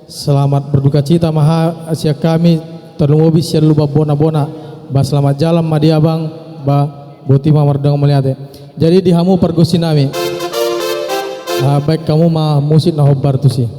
selamat berduka cita maha asia kami terlumobi sia lupa bona-bona ba selamat jalan ma dia bang ba boti ma mardang melihat. Jadi dihamu pergosi nami. Baik kamu mah musik na hobar tu sih.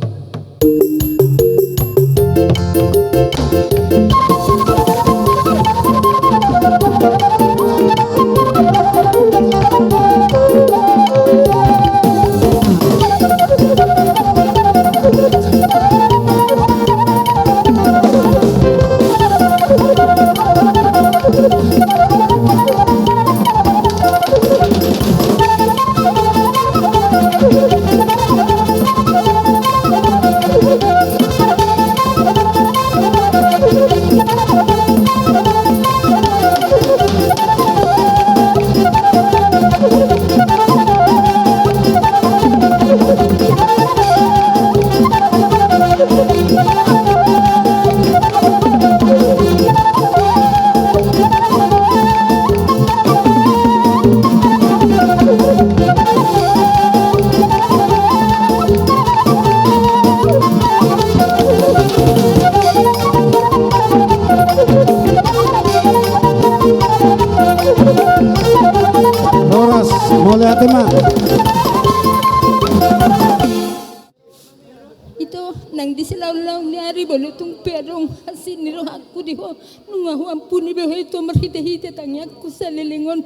nang di silaw-law ni ari balutong perong hasin ni roh aku di ho nung aku ampuni beho itu merhite-hite tangyaku sa lilingon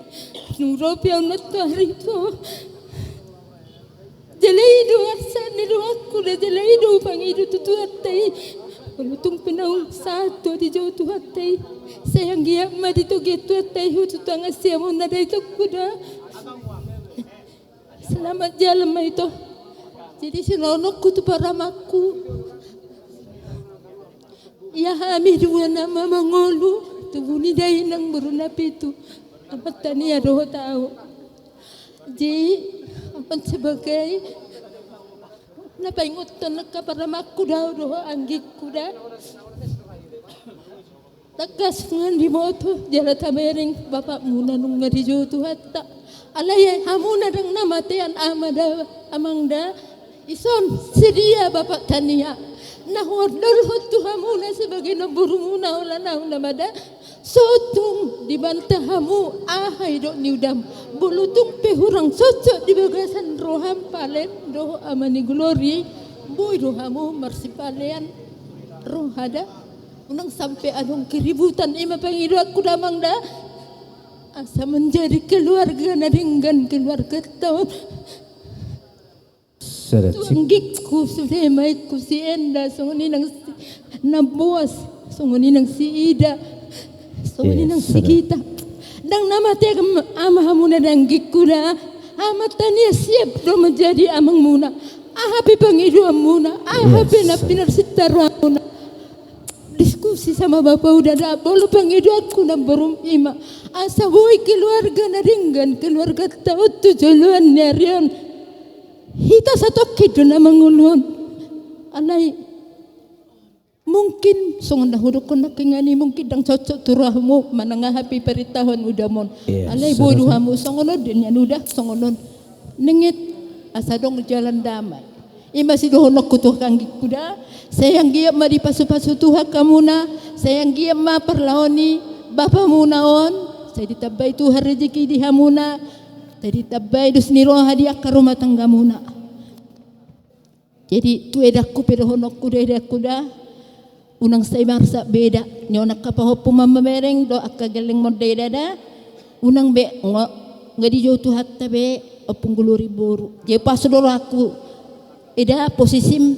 nung roh piaw na to ari to jalaido asan ni roh aku na jalaido pangido tutuatay balutong pinahong sato di jauh tuhatay sayang giyak ma dito gituatay hututang asya mo na dito kuda selamat jalan ma ito. Jadi senonok ku tu paramaku. Ya hami dua nama mangolu. Tubuni dai nang beruna pitu. Apa tani ada tahu. Jadi apa sebagai napa ingot tanak paramaku dah doh anggik kuda. Takas ngan di moto jalan tamereng bapak muna nung ngari jo tu hatta. Alay hamuna dang nama tean amada amangda. Ison sedia bapak tania nah ordal hotu hamuna sebagai naburu muna ola na mada sotung dibantah hamu ahai dok niudam bulutung pehurang cocok di bagasan roham palen doh amani glory boy rohamu marsipalean rohada unang sampai adong keributan ima pangido aku damang da asa menjadi keluarga nadinggan keluarga tahun Tunggik ku sudah mai ku si Enda songoni nang nabuas songoni nang si Ida songoni nang si Gita dang nama te ama hamuna dang gikuda ama tania siap do menjadi amang muna ahapi pangidu amuna ahapi na pinar sitaru amuna diskusi sama bapak udah ada bolu pangidu aku na berum ima asa boy keluarga naringgan keluarga tahu tujuan nyarian hita satu kido na mangulon alay mungkin songon dahulu ko nakingani mungkin dang cocok turahmu manangahapi peritahon udamon alay boduhamu songonon din yan udah songonon nengit asadong jalan damai ima si dohonok kutuh kang kuda sayang giya ma di pasu-pasu tuha kamuna sayang giya ma parlaoni bapa munaon saya ditabay tuha rezeki di hamuna tadi tabay dus niro hadiah ke rumah tangga muna. Jadi tu edakku pedohonok kuda edakku dah unang saya marsa beda nyonak kapahopu mama mereng do akka geleng modeda dah unang be nggak dijauh tu hatta be opung guluri boru. Jadi pas dulu aku eda posisi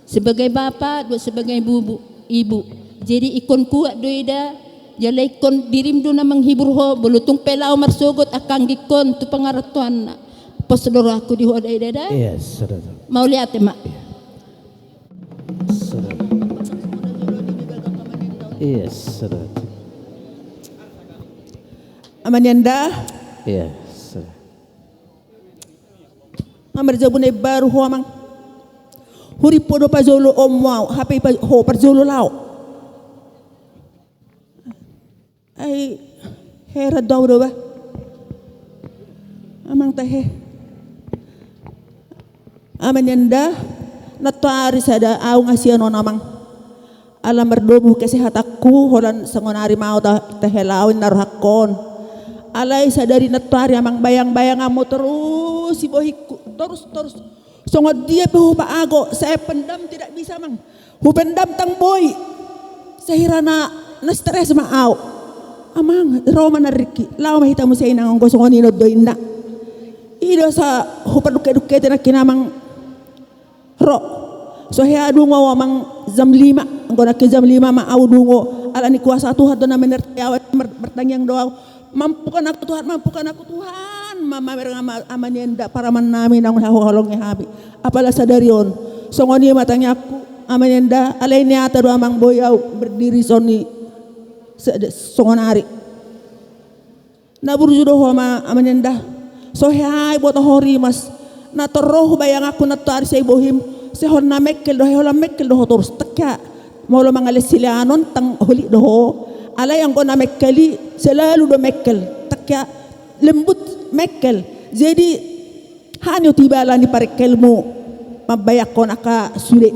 sebagai bapak do sebagai ibu. Jadi ikon kuat do eda jalai kon dirim do na menghibur ho bulutung pelau marsogot akang gikon tu pangaratuan na pas doro aku di hoda ida Yes, saudara. Mau lihat ya mak Yes, saudara. Amanyanda Yes, saudara. Amar jabune baru ho amang huri podo pa jolo omwao hape pa ho par jolo lao ay hera dawdo ba amang tahe amanyanda natari sada aw ngasiano namang alam berdomu kesehatakku holan sangonari mau tehelawin naruhakon alay sadari natari amang bayang-bayang amo terus si bohiku terus songod dia pehu paago saya pendam tidak bisa mang hu pendam tang boy sehirana na stress maaw amang Roma na riki lao mahita mo sa inang gosong ninod do inda ido sa hupaduke-duke na kinamang ro so hea dungo amang jam 5 ang nak jam 5 maaw dungo ala ni kuasa Tuhan do na menertiawat bertangyang doaw mampukan aku Tuhan mama mereng amanienda para man namin ang halong habi apala sa darion so ngoni matanya aku amanienda alay niya do amang boyaw berdiri soni songonari naburu judo homa amanyanda so hai buat hori mas na toroh bayang aku na tar say bohim se hon na mekkel do terus tekya mau lo mangale silianon tang holi do alay ang ko na mekkeli selalu do mekkel tekya lembut mekkel jadi hanyo tibala ni parekelmu mabayak ko naka sule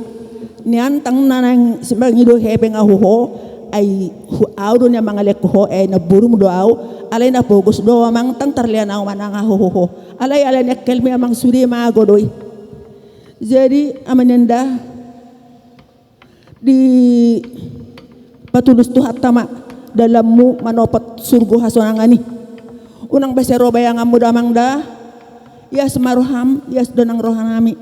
nian tang nanang simbang ido hebe ngahuho ay audo niya mga lekuho ay naburu mo do aw alay na pogos do amang tang tarlian aw mananga ho alay nekkel mi amang suri mago doy jadi amanenda di patulus Tuhan tama dalammu manopat surga hasonangani unang besero bayangan muda mangda ya semaruham ya donang rohanami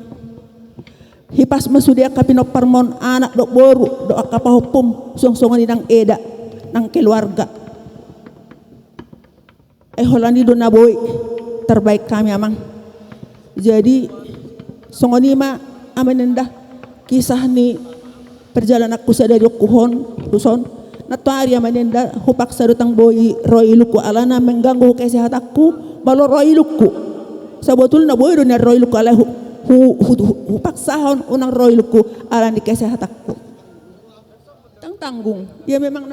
hipas masudia kapinok parmon anak dok boru dok kapahupum song-songan nang eda nang keluarga holandi do naboy terbaik kami amang jadi songonima amenenda kisah ni perjalanan aku dari kuhon ruson natari amenenda hupak sarutang boy roy luku alana mengganggu kesehatanku malo roy luku sabotul na boy do na roy luku ala hupak sahon unang roy luku ala ni kesehatanku tanggung ya memang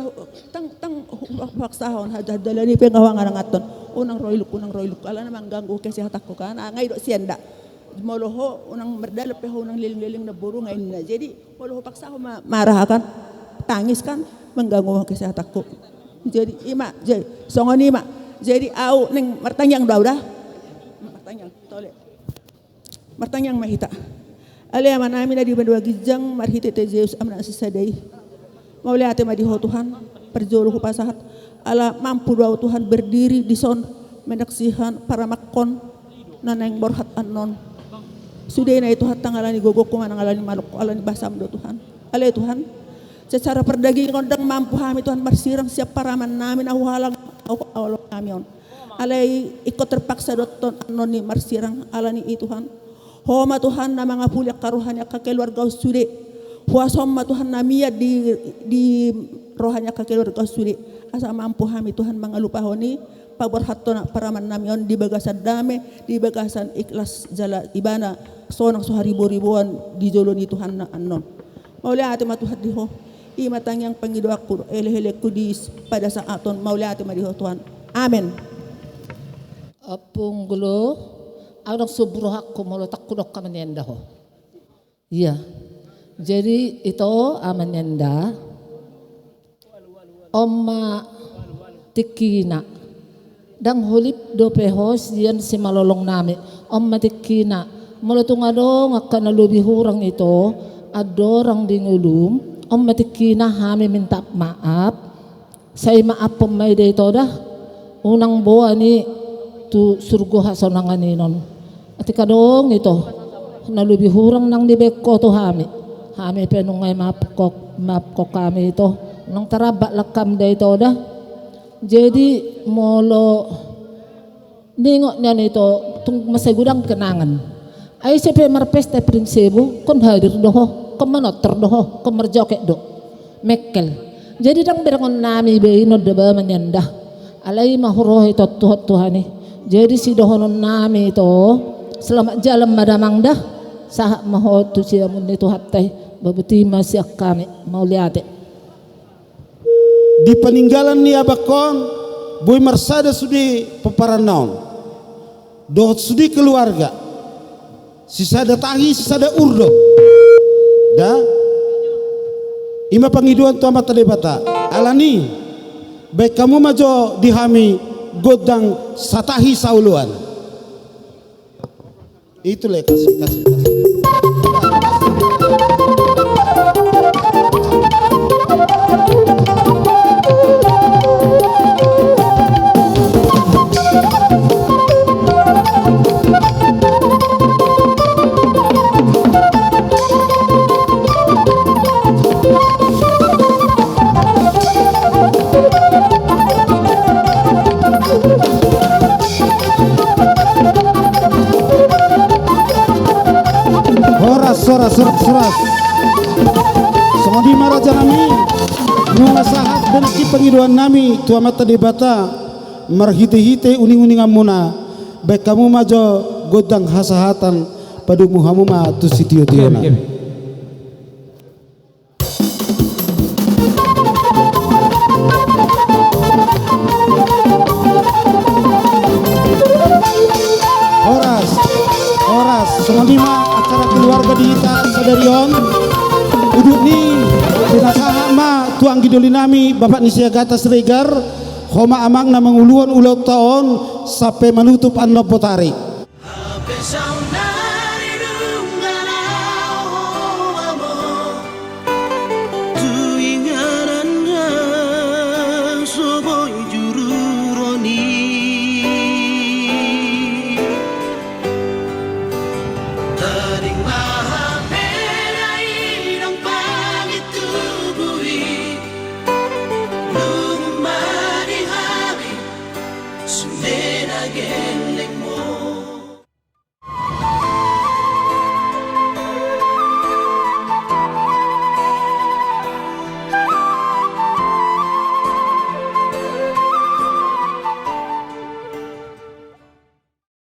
hupak sahon hadalani pengawangan ngaton unang roy luku ala na mengganggu kesehatanku kan ngai do sienda moloho unang merdalep ho unang liling-liling na buru ngayon na jadi moloho paksa ho marah kan tangis kan mengganggu kesehatanku jadi ima jadi songon ima jadi au neng martanyang dah martanyang tole martanyang mahita ali amanami na di badwa gijang marhite te Zeus amna sisadai mauli ate madi ho Tuhan perjolo ho pasahat ala mampu daw Tuhan berdiri di son menaksihan para makon naneng borhat anon sudah na itu hatang alani gogok ko manang alani manok alani basam do Tuhan alay Tuhan secara perdaging kondang mampu kami Tuhan marsirang siap paraman namin ahuhalang awal kami on alay ikut terpaksa doton anon ni marsirang alani i Tuhan homa Tuhan na mga pulyak karuhanya kakeluarga sude huasoma Tuhan namia di rohanya kakeluarga sude asa mampu kami Tuhan mga lupahoni paborhatto na paraman namion di bagasan dame di bagasan ikhlas jala ibana sonang suharibu-ribuan di jolo ni Tuhan na anon mauli ate matuhat diho imatang yang pangidoak ko elehele ko di pada saaton mauli ate madiho Tuhan amen apung gulo ang subruhak ko molotak kudok kamanyenda ho iya jadi itu amanyenda omma tikina dang hulip do pehos diyan si malolong nami omma tikina mulutung ado ngakana lubi hurang ito adorang dingulum om matikina hami minta maaf say maaf pemay dito dah unang buwan ni tu surgo hasonangan ninon at ikadong ito nalubi hurang nang nibeko to hami penungay maaf ko kami ito nang tarabak lakam dito dah jadi molo ningok niya nito tung masagudang kenangan ay sepe marpes te prinsibu kon hadir doho kon manotter doho kon merjoke do mekkel jadi dang berangon nami be ino deba menyanda alai mahuro ito tuhani jadi si dohonon nami ito selamat jalan madamang dah sah maho tu siya mun itu hatai babuti masih kami mau lihat di peninggalan ni abakon boy marsada sudi peparanaon doh sudi keluarga sisa ada tahi, sisa ada urdo. Da, ima pangiduan tu amat bata. Alani, baik kamu majo dihami godang satahi sauluan. Itu le kasih. Soras Songodi maraja nami nunga sahat benaki pengiduan nami tua mata debata marhite-hite uning-uning amuna baik kamu majo godang hasahatan padu muhamuma tu sitio tiona Horas Songodi acara keluarga di sadarion uduk ni dinasaha ma tuang gidoli nami Bapak Nisiagata Sregar homa amang na manguluan ulau taon sampai menutup an lopotari mau